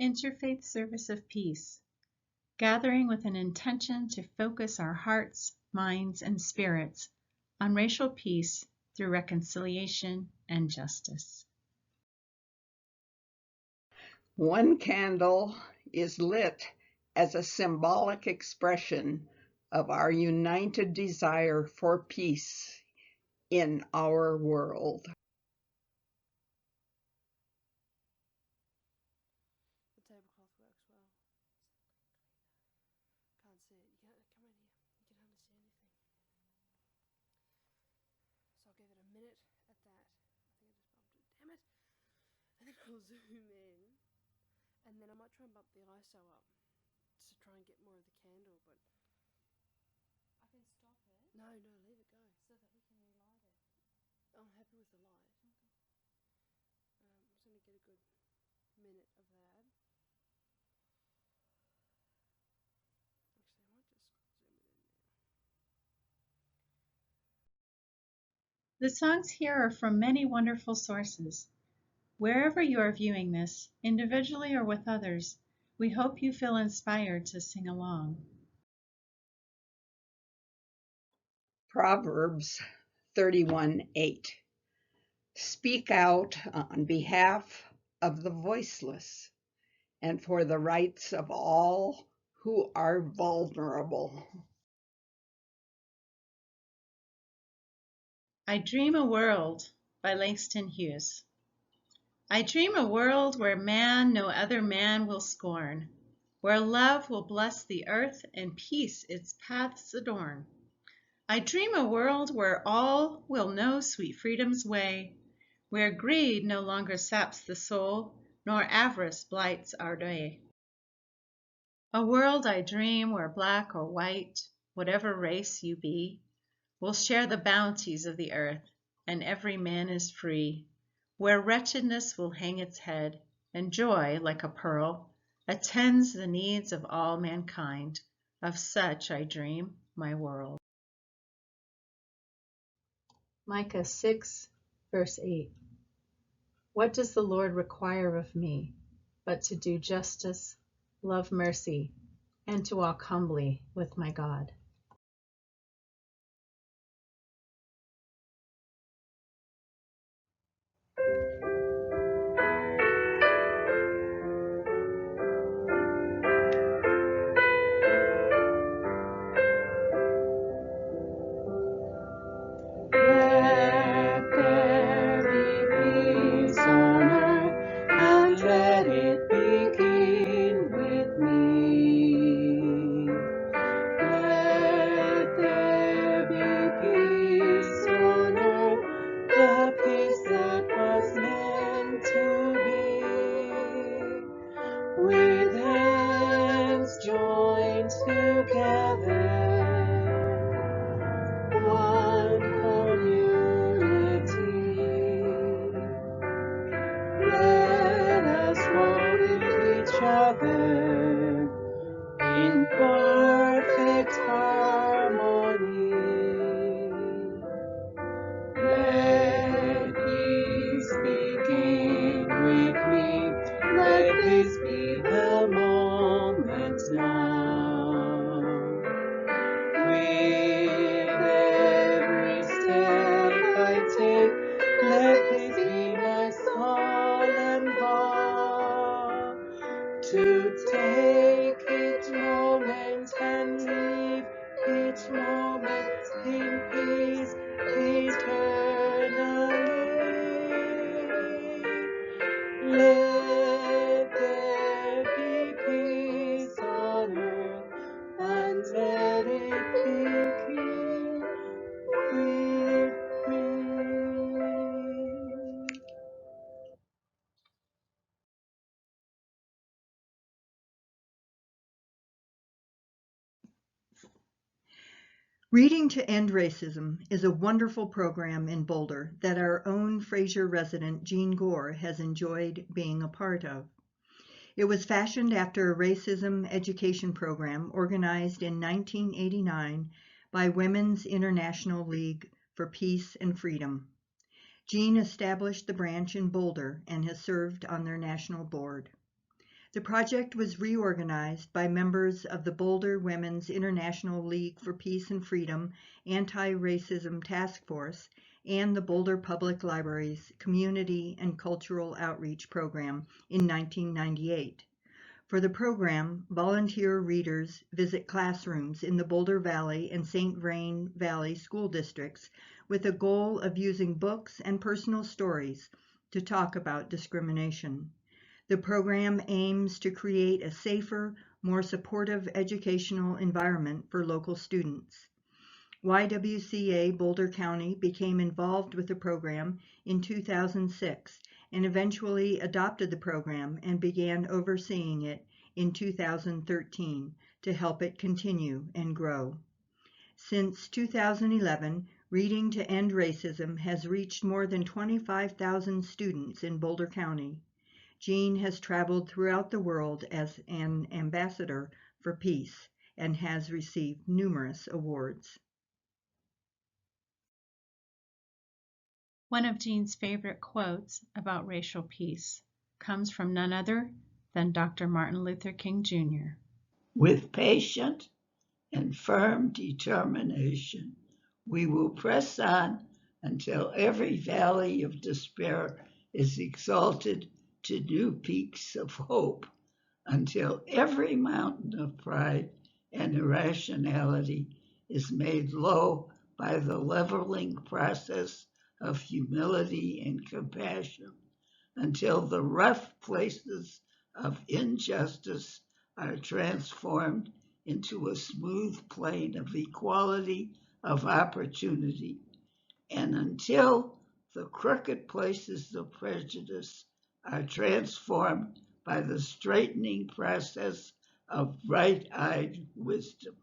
Interfaith Service of Peace, gathering with an intention to focus our hearts, minds, and spirits on racial peace through reconciliation and justice. One candle is lit as a symbolic expression of our united desire for peace in our world. The tablecloth works well. Can't see it. You can't come in here. You can hardly see anything. So I'll give it a minute at that. I think I just bumped it. Damn it! And then I'll zoom in. And then I might try and bump the ISO up to try and get more of the candle, but I can stop it. no, leave it go. So that we can relight it. I'm happy with the light. Okay. I'm just going to get a good minute of that. Actually, I might just zoom it in now. The songs here are from many wonderful sources. Wherever you are viewing this, individually or with others, we hope you feel inspired to sing along. Proverbs 31:8. Speak out on behalf of the voiceless and for the rights of all who are vulnerable. I Dream a World by Langston Hughes. I dream a world where man no other man will scorn, where love will bless the earth and peace its paths adorn. I dream a world where all will know sweet freedom's way, where greed no longer saps the soul, nor avarice blights our day. A world I dream where black or white, whatever race you be, will share the bounties of the earth, and every man is free, where wretchedness will hang its head, and joy, like a pearl, attends the needs of all mankind. Of such I dream my world. Micah 6, verse 8. What does the Lord require of me, but to do justice, love mercy, and to walk humbly with my God? In perfect harmony, let peace begin with me. Let this be the moment now. With every step I take, let this be my solemn vow. To take each moment and live each moment in peace eternally. Let there be peace on earth, and let it begin with me. Reading to End Racism is a wonderful program in Boulder that our own Frasier resident Jean Gore has enjoyed being a part of. It was fashioned after a racism education program organized in 1989 by Women's International League for Peace and Freedom. Jean established the branch in Boulder and has served on their national board. The project was reorganized by members of the Boulder Women's International League for Peace and Freedom Anti-Racism Task Force and the Boulder Public Library's Community and Cultural Outreach Program in 1998. For the program, volunteer readers visit classrooms in the Boulder Valley and St. Vrain Valley school districts with a goal of using books and personal stories to talk about discrimination. The program aims to create a safer, more supportive educational environment for local students. YWCA Boulder County became involved with the program in 2006 and eventually adopted the program and began overseeing it in 2013 to help it continue and grow. Since 2011, Reading to End Racism has reached more than 25,000 students in Boulder County. Jean has traveled throughout the world as an ambassador for peace and has received numerous awards. One of Jean's favorite quotes about racial peace comes from none other than Dr. Martin Luther King Jr. With patient and firm determination, we will press on until every valley of despair is exalted to new peaks of hope, until every mountain of pride and irrationality is made low by the leveling process of humility and compassion, until the rough places of injustice are transformed into a smooth plain of equality of opportunity, and until the crooked places of prejudice are transformed by the straightening process of bright-eyed wisdom.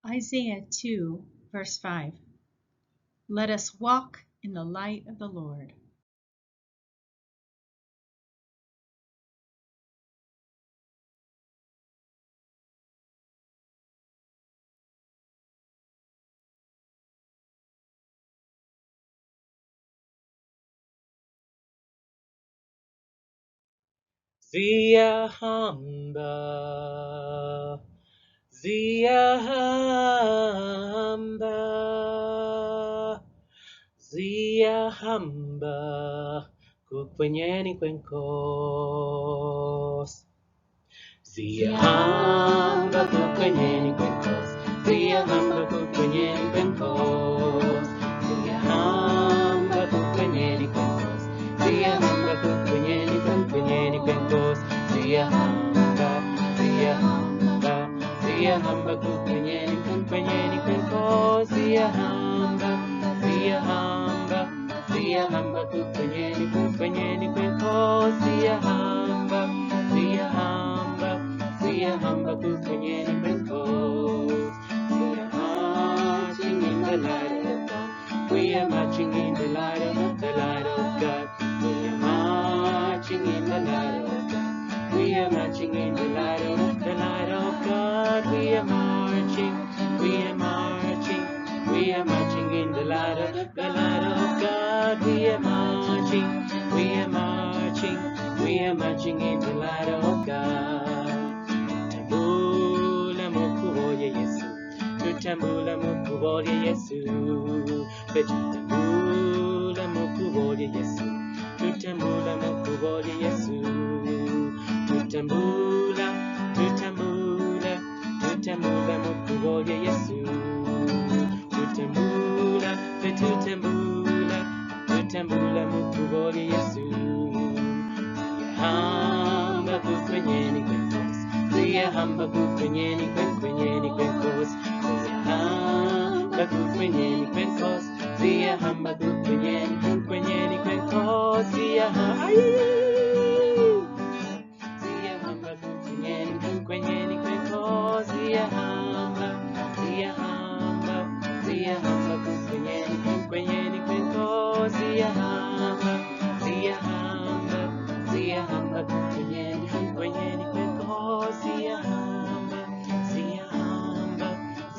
Isaiah 2, verse 5. Let us walk in the light of the Lord. Ziyahamba, Ziyahamba, Ziyahamba, kukwenyeni kwenkos. Ziyahamba kukwenyeni kwenkos, Ziyahamba kukwenyeni kwenkos, Ziyahamba kukwenyeni kwenkos, Ziyahamba kukwenyeni kwenkos, Ziyahamba, Ziyahamba, Ziyahamba kukwenyeni kwenkos, Ziyahamba, Ziyahamba, Ziyahamba kukwenyeni kwenkos, Ziyahamba, Ziyahamba, Ziyahamba kukwenyeni kwenkos. We are marching in the light of God. We are marching in the light of God. We are marching in the light of God. We are marching in the light of God. We are marching, we are marching, we are marching in the light of God. We are marching, we are marching, we are marching in the light of God. Tambula mukuboye Yesu, tutambula mukuboye Yesu, tutambula mukuboye Yesu, tutambula mukuboye Yesu, tutambula, tutambula, tutambula mukuboye Yesu, tutambula, tutambula, tutambula mukuboye Yesu. Ziyahamba kukwenyeni kwenkos, Ziyahamba kukwenyeni kwenkos, Ziyahamba kukwenyeni kwenkos, Ziyahamba kukwenyeni kwenkos, Ziyahamba, Ziyahamba kukwenyeni kwenkos, Ziyahamba, Ziyahamba, Ziyahamba kukwenyeni kwenkos, Ziyahamba, Ziyahamba, Ziyahamba kukwenyeni kwenkos, Ziyahamba, Ziyahamba,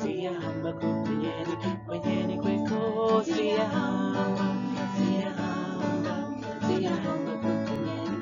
Ziyahamba kukwenyeni kwenkos, Ziyahamba, Ziyahamba, Ziyahamba kukwenyeni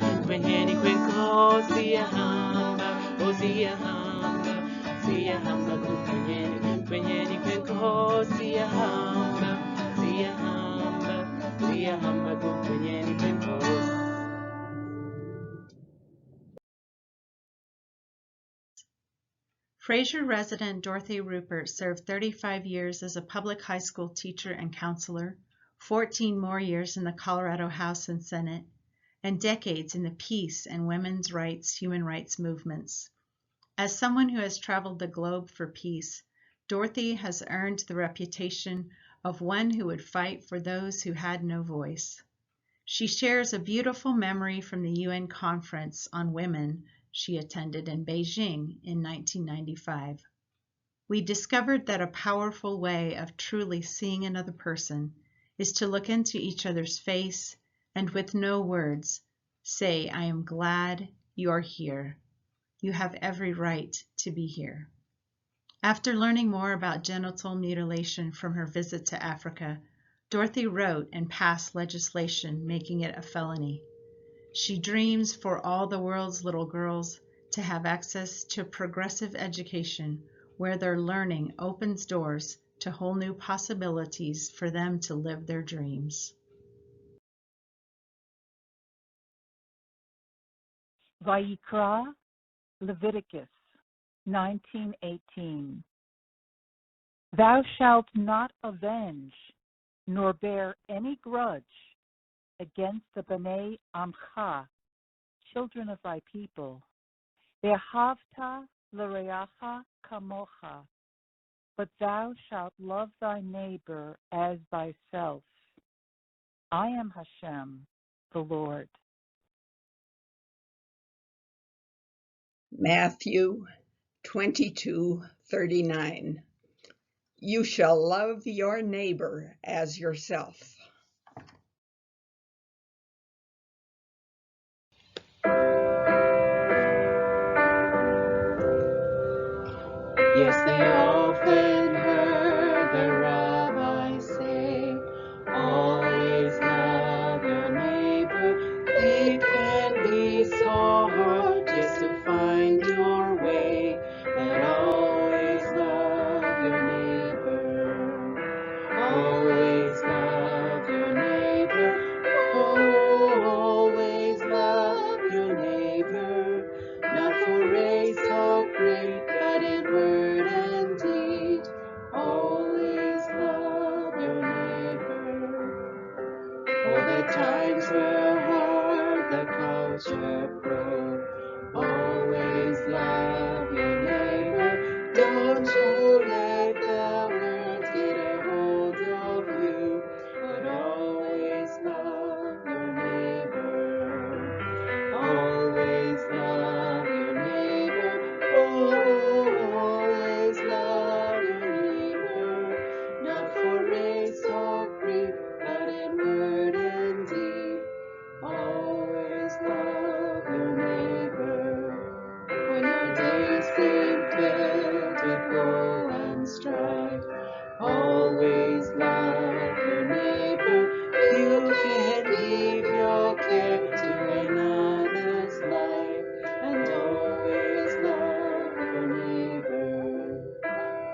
Frasier resident Dorothy Rupert served 35 years as a public high school teacher and counselor, 14 more years in the Colorado House and Senate, and decades in the peace and women's rights, human rights movements. As someone who has traveled the globe for peace, Dorothy has earned the reputation of one who would fight for those who had no voice. She shares a beautiful memory from the UN conference on women she attended in Beijing in 1995. We discovered that a powerful way of truly seeing another person is to look into each other's face and with no words say, "I am glad you're here. You have every right to be here." After learning more about genital mutilation from her visit to Africa, Dorothy wrote and passed legislation making it a felony. She dreams for all the world's little girls to have access to progressive education where their learning opens doors to whole new possibilities for them to live their dreams. Vayikra, Leviticus 19:18. Thou shalt not avenge, nor bear any grudge against the Bnei Amcha, children of thy people. Ve'ahavta l'reacha kamocha, but thou shalt love thy neighbor as thyself. I am Hashem, the Lord. Matthew 22:39. You shall love your neighbor as yourself. Yes, they often heard the rabbi say, always love your neighbor. It can be so hard just to find your way, but always love your neighbor. Always love your neighbor. Oh, always love your neighbor. Not for race or creed, but in word and deed. Always love your neighbor. Oh, the times were hard, the culture cruel. Always love your neighbor. Don't you let the world get a hold of you, but always love your neighbor. Always love your neighbor. Oh, always love your neighbor. Not for race or creed, but in word and deed. Always love your neighbor. When your days seem filled with woe and strife, always love your neighbor. You can give your care to another's life, and always love your neighbor.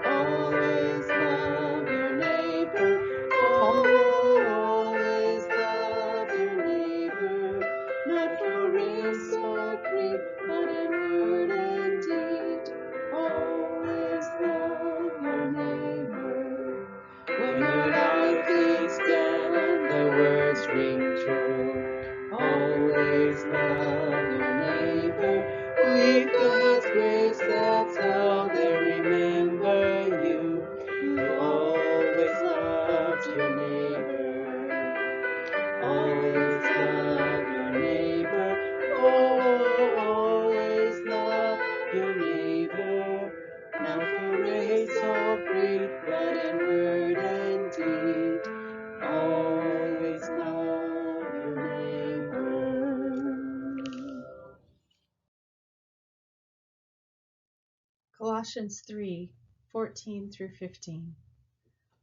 Always love your neighbor. Oh, always love your neighbor. Not for race or creed, but in word and deed. Always love your neighbor. When your life is done, the words ring true. Always love your neighbor. With God's grace, that's how they remember you. You always loved your neighbor. Always love your neighbor. Oh, always love your neighbor. Not for race or creed, but in word and deed. Always love your neighbor. Colossians 3:14 through 15.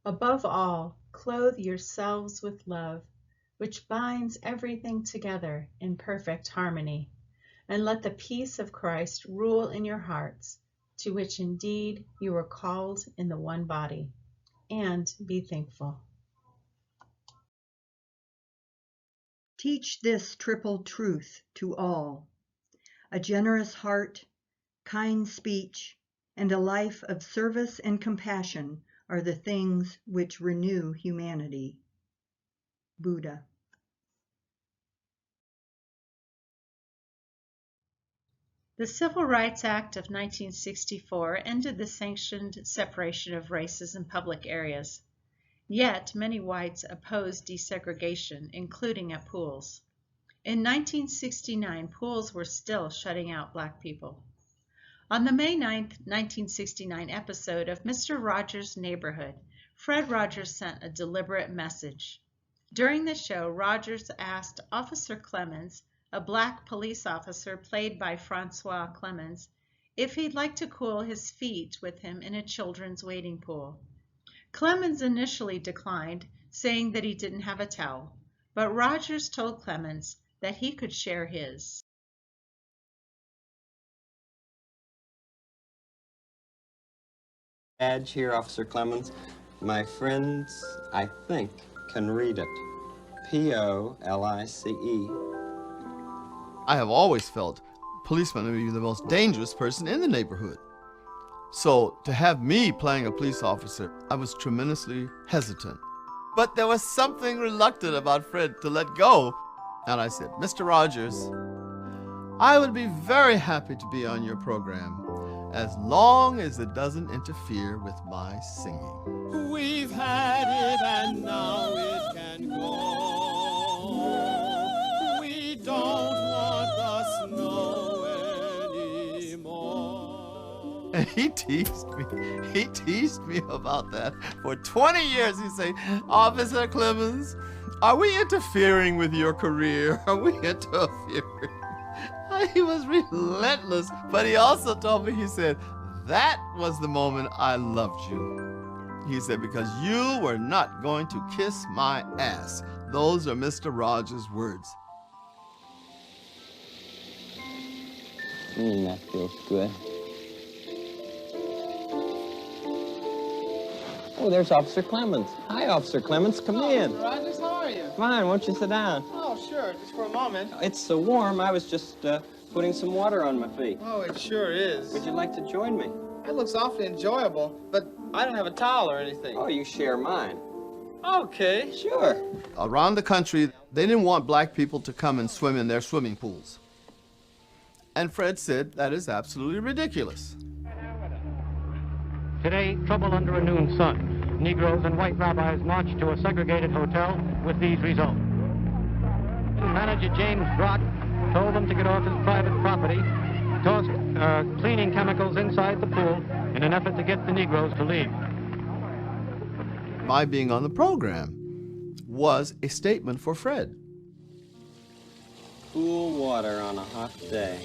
Above all, clothe yourselves with love, which binds everything together in perfect harmony, and let the peace of Christ rule in your hearts, to which indeed you were called in the one body, and be thankful. Teach this triple truth to all: a generous heart, kind speech, and a life of service and compassion are the things which renew humanity. Buddha. The Civil Rights Act of 1964 ended the sanctioned separation of races in public areas. Yet, many whites opposed desegregation, including at pools. In 1969, pools were still shutting out Black people. On the May 9, 1969 episode of Mr. Rogers' Neighborhood, Fred Rogers sent a deliberate message. During the show, Rogers asked Officer Clemens, a Black police officer played by Francois Clemens, if he'd like to cool his feet with him in a children's wading pool. Clemens initially declined, saying that he didn't have a towel, but Rogers told Clemens that he could share his. Badge here, Officer Clemens. My friends, I think, can read it. Police. I have always felt policemen to be the most dangerous person in the neighborhood. So to have me playing a police officer, I was tremendously hesitant. But there was something reluctant about Fred to let go. And I said, Mr. Rogers, I would be very happy to be on your program as long as it doesn't interfere with my singing. We've had it and now it can go. We don't want the snow anymore. And he teased me about that for 20 years. He'd say, Officer Clemens, are we interfering with your career? Are we interfering? He was relentless, but he also told me, he said, that was the moment I loved you. He said, because you were not going to kiss my ass. Those are Mr. Rogers' words. That feels good. Oh, there's Officer Clemens. Hi, Officer Clemens. Come in. Mr. Rogers, how are you? Fine. Won't you sit down? Oh, sure. Just for a moment. It's so warm. I was just putting some water on my feet. Oh, it sure is. Would you like to join me? It looks awfully enjoyable, but I don't have a towel or anything. Oh, you share mine. Okay. Sure. Around the country, they didn't want Black people to come and swim in their swimming pools. And Fred said, that is absolutely ridiculous. Today, trouble under a noon sun. Negroes and white rabbis marched to a segregated hotel with these results. Manager James Brock told them to get off his private property, tossed cleaning chemicals inside the pool in an effort to get the Negroes to leave. My being on the program was a statement for Fred. Cool water on a hot day.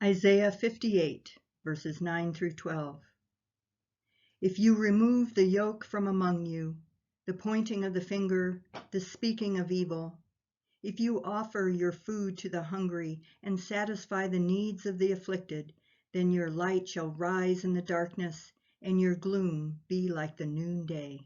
Isaiah 58, verses 9 through 12. If you remove the yoke from among you, the pointing of the finger, the speaking of evil, if you offer your food to the hungry and satisfy the needs of the afflicted, then your light shall rise in the darkness, and your gloom be like the noonday.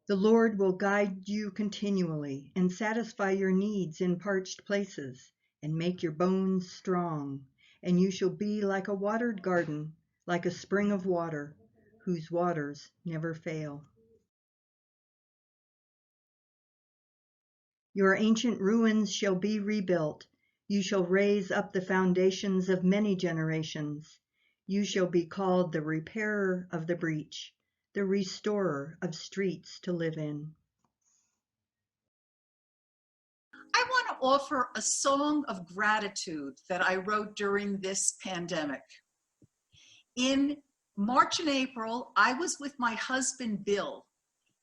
The Lord will guide you continually and satisfy your needs in parched places, and make your bones strong, and you shall be like a watered garden, like a spring of water, whose waters never fail. Your ancient ruins shall be rebuilt. You shall raise up the foundations of many generations. You shall be called the repairer of the breach, the restorer of streets to live in. I want to offer a song of gratitude that I wrote during this pandemic. In March and April, I was with my husband, Bill,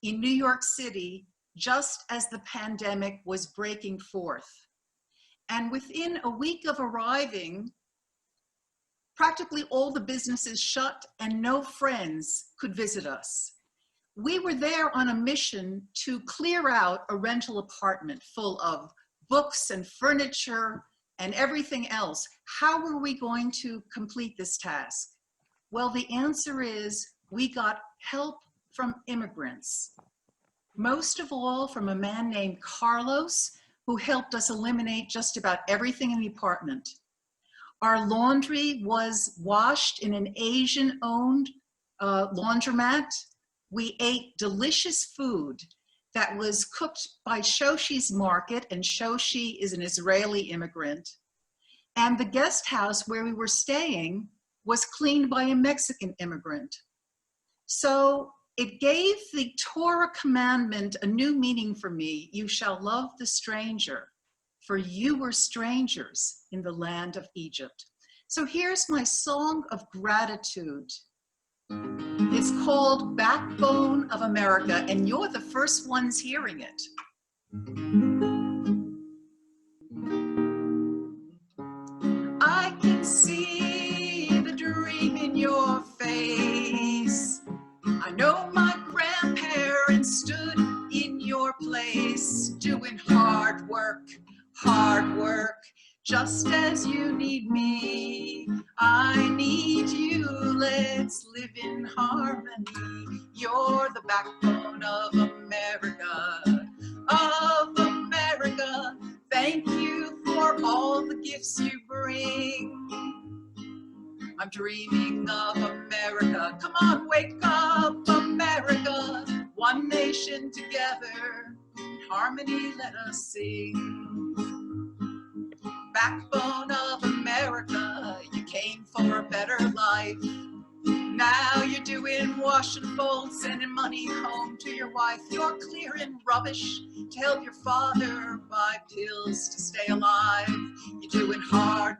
in New York City, just as the pandemic was breaking forth. And within a week of arriving, practically all the businesses shut and no friends could visit us. We were there on a mission to clear out a rental apartment full of books and furniture and everything else. How were we going to complete this task? Well, the answer is we got help from immigrants. most of all from a man named Carlos, who helped us eliminate just about everything in the apartment. Our laundry was washed in an Asian-owned laundromat. We ate delicious food that was cooked by Shoshi's Market, and Shoshi is an Israeli immigrant. And the guest house where we were staying was cleaned by a Mexican immigrant. So it gave the Torah commandment a new meaning for me. You shall love the stranger, for you were strangers in the land of Egypt. So here's my song of gratitude. It's called Backbone of America, and you're the first ones hearing it. I can see the dream in your face. I know my grandparents stood in your place, doing hard work, just as you need me. I need you, let's live in harmony. You're the backbone of America, of America. Thank you for all the gifts you bring. I'm dreaming of America. Come on, wake up, America. One nation together, in harmony let us sing. Backbone of America, you came for a better life. Now you're doing wash and fold, sending money home to your wife. You're clearing rubbish to help your father buy pills to stay alive. You're doing hard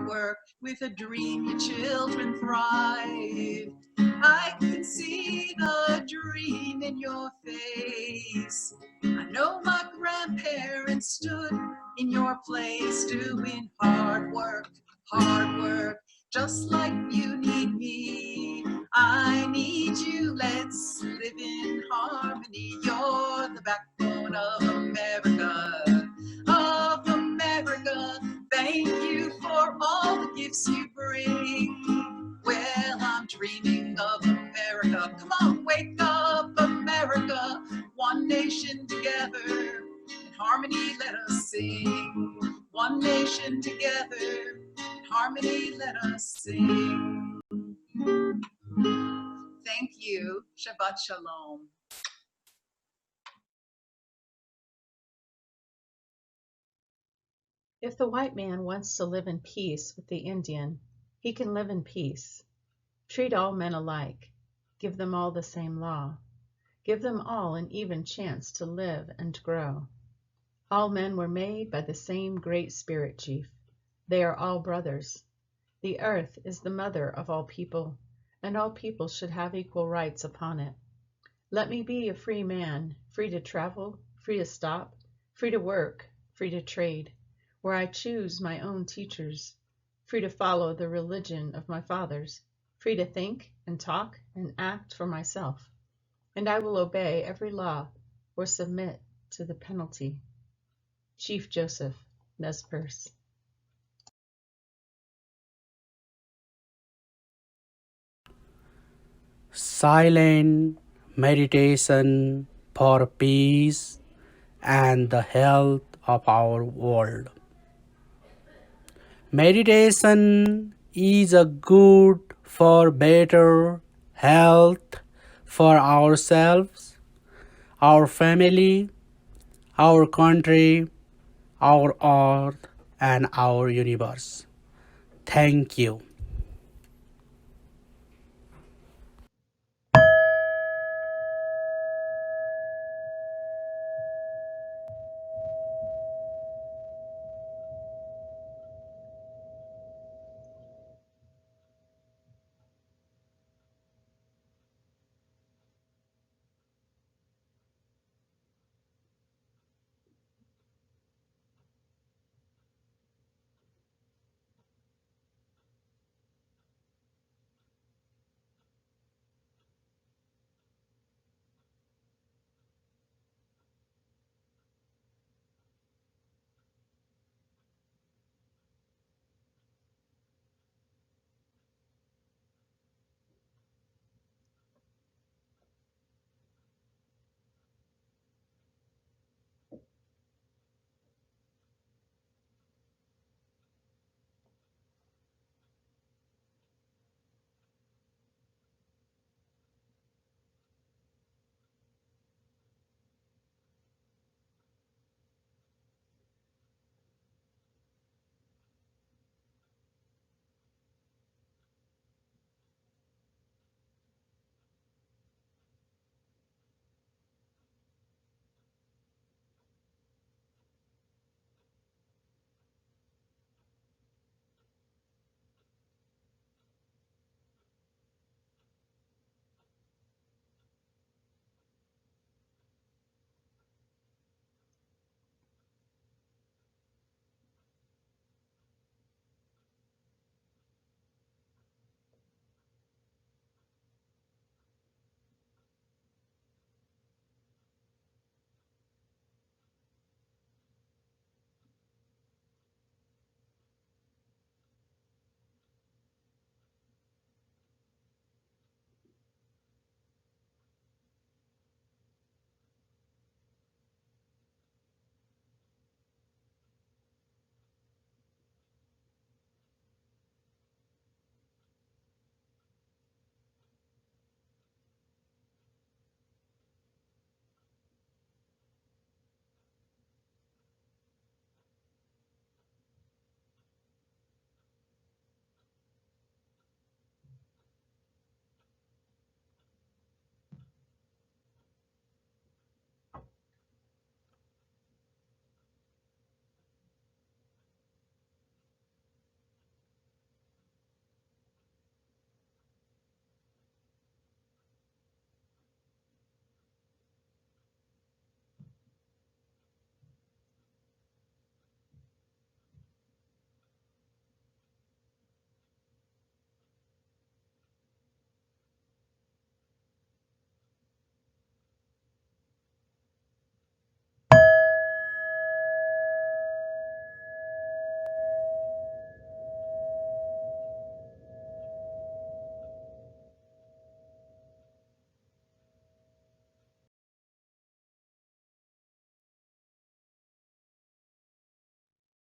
work with a dream your children thrive. I can see the dream in your face. I know my grandparents stood in your place, doing hard work, just like you need me. I need you, let's live in harmony. You're the backbone of America, of America. Thank you for all the gifts you bring. Well, I'm dreaming of America. Come on, wake up, America. One nation together, in harmony let us sing. One nation together, in harmony let us sing. Thank you. Shabbat Shalom. If the white man wants to live in peace with the Indian, he can live in peace. Treat all men alike. Give them all the same law. Give them all an even chance to live and grow. All men were made by the same great spirit chief. They are all brothers. The earth is the mother of all people, and all people should have equal rights upon it. Let me be a free man, free to travel, free to stop, free to work, free to trade, where I choose my own teachers, free to follow the religion of my fathers, free to think and talk and act for myself. And I will obey every law or submit to the penalty. Chief Joseph, Nez Perce. Silent meditation for peace and the health of our world. Meditation is a good for better health for ourselves, our family, our country, our earth, and our universe. Thank you.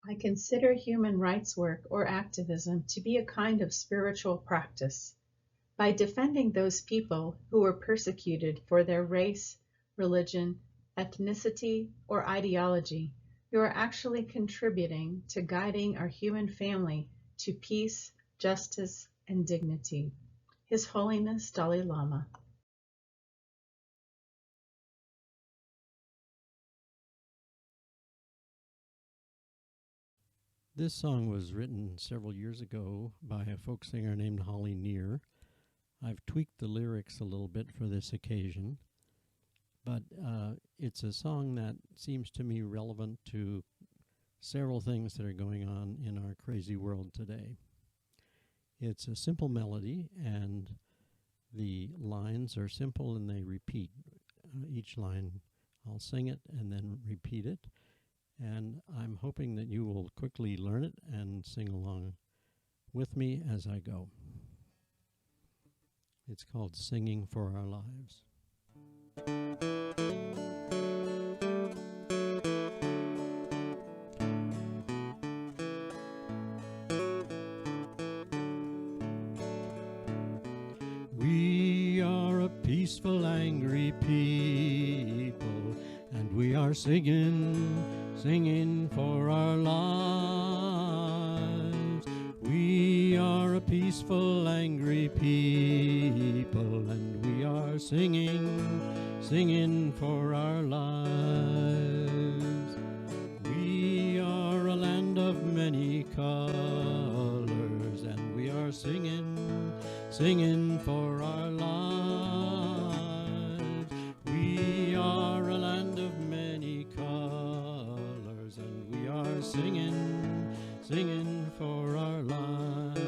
I consider human rights work or activism to be a kind of spiritual practice. By defending those people who were persecuted for their race, religion, ethnicity, or ideology, you are actually contributing to guiding our human family to peace, justice, and dignity. His Holiness Dalai Lama. This song was written several years ago by a folk singer named Holly Near. I've tweaked the lyrics a little bit for this occasion, but it's a song that seems to me relevant to several things that are going on in our crazy world today. It's a simple melody, and the lines are simple and they repeat. Each line, I'll sing it and then repeat it. And I'm hoping that you will quickly learn it and sing along with me as I go. It's called Singing for Our Lives. We are a peaceful, angry people, and we are singing for our lives. We are a peaceful, angry people, and we are singing for our lives. We are a land of many colors, and we are singing for our lives. We are a land of many colors, and we are singing for our lives.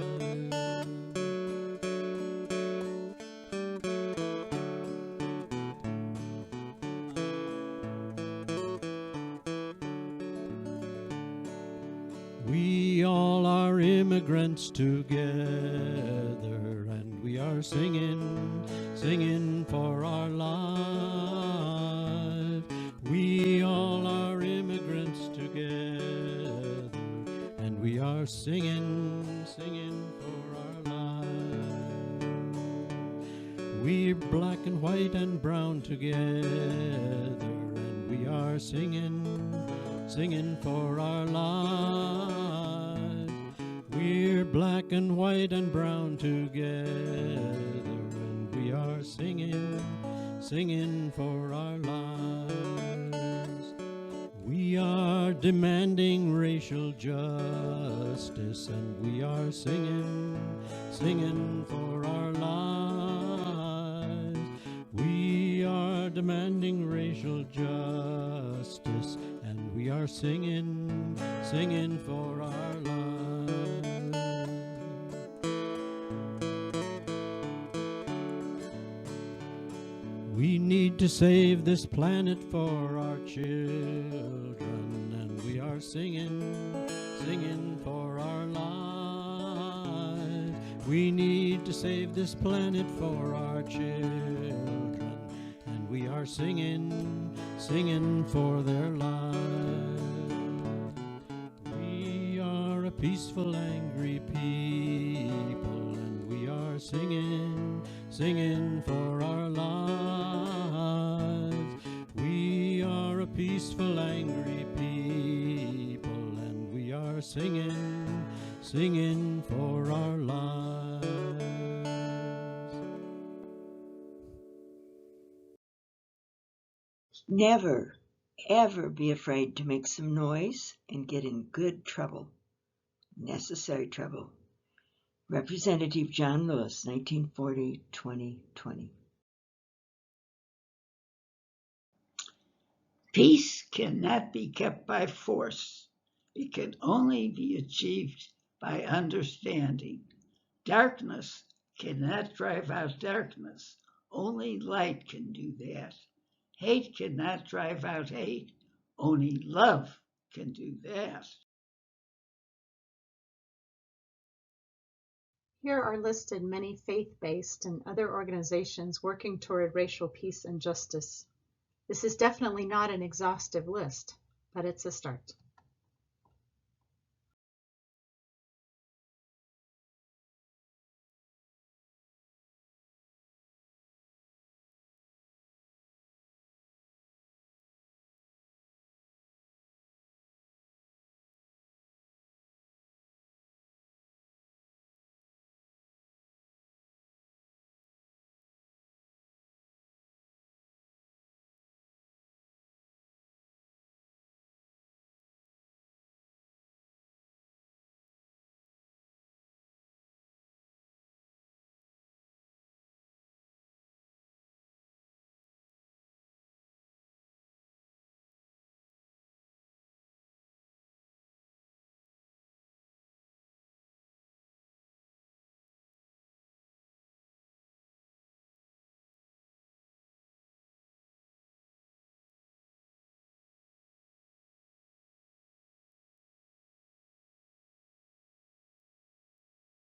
We all are immigrants together, and we are singing for our lives. We all are immigrants together, and we are singing for our lives. We're black and white and brown together, and we are singing for our lives. We're black and white and brown together, and we are singing for our lives. We are demanding racial justice, and we are singing for our lives. We are demanding racial justice, and we are singing for our lives. We need to save this planet for our children, and we are singing for our lives. We need to save this planet for our children, and we are singing for their lives. We are a peaceful, angry people, and we are singing for our lives. We are a peaceful, angry people, and we are singing for our lives. Never, ever be afraid to make some noise and get in good trouble. Necessary trouble. Representative John Lewis, 1940-2020. Peace cannot be kept by force. It can only be achieved by understanding. Darkness cannot drive out darkness. Only light can do that. Hate cannot drive out hate. Only love can do that. Here are listed many faith-based and other organizations working toward racial peace and justice. This is definitely not an exhaustive list, but it's a start.